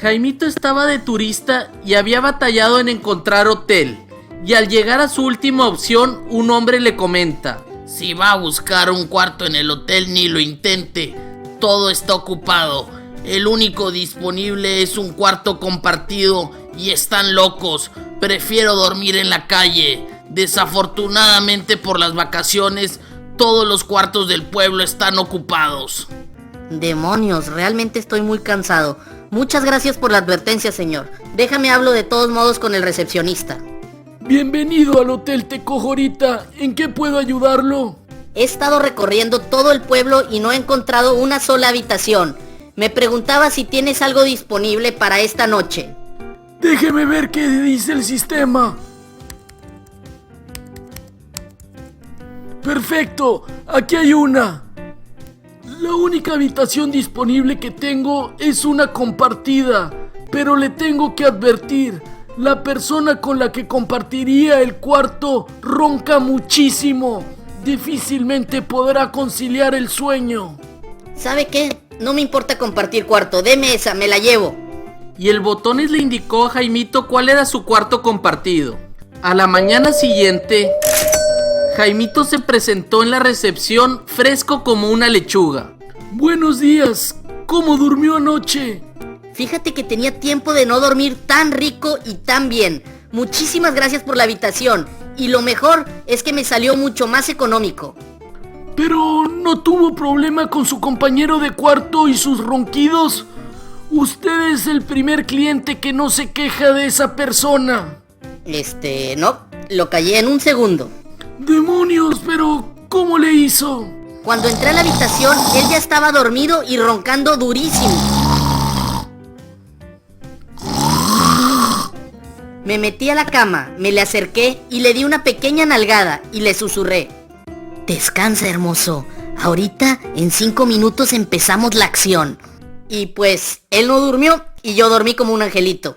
Jaimito estaba de turista y había batallado en encontrar hotel. Y al llegar a su última opción, un hombre le comenta: si va a buscar un cuarto en el hotel, ni lo intente. Todo está ocupado. El único disponible es un cuarto compartido y están locos. Prefiero dormir en la calle. Desafortunadamente, por las vacaciones, todos los cuartos del pueblo están ocupados. Demonios, realmente estoy muy cansado. Muchas gracias por la advertencia, señor. Déjame hablo de todos modos con el recepcionista. Bienvenido al Hotel Tecojorita. ¿En qué puedo ayudarlo? He estado recorriendo todo el pueblo y no he encontrado una sola habitación. Me preguntaba si tienes algo disponible para esta noche. Déjeme ver qué dice el sistema. Perfecto, aquí hay una. La única habitación disponible que tengo es una compartida, pero le tengo que advertir, la persona con la que compartiría el cuarto ronca muchísimo. Difícilmente podrá conciliar el sueño. ¿Sabe qué? No me importa compartir cuarto, deme esa, me la llevo. Y el botones le indicó a Jaimito cuál era su cuarto compartido. A la mañana siguiente, Jaimito se presentó en la recepción fresco como una lechuga. Buenos días, ¿cómo durmió anoche? Fíjate que tenía tiempo de no dormir tan rico y tan bien. Muchísimas gracias por la habitación. Y lo mejor es que me salió mucho más económico. ¿Pero no tuvo problema con su compañero de cuarto y sus ronquidos? Usted es el primer cliente que no se queja de esa persona. No, lo callé en un segundo. ¡Demonios! ¿Pero cómo le hizo? Cuando entré a la habitación, él ya estaba dormido y roncando durísimo. Me metí a la cama, me le acerqué y le di una pequeña nalgada y le susurré: descansa, hermoso. Ahorita, en 5 minutos empezamos la acción. Y pues, él no durmió y yo dormí como un angelito.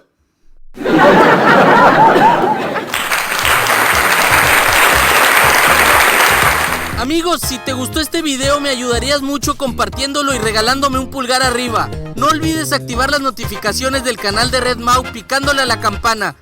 Amigos, si te gustó este video me ayudarías mucho compartiéndolo y regalándome un pulgar arriba. No olvides activar las notificaciones del canal de Red Mau picándole a la campana.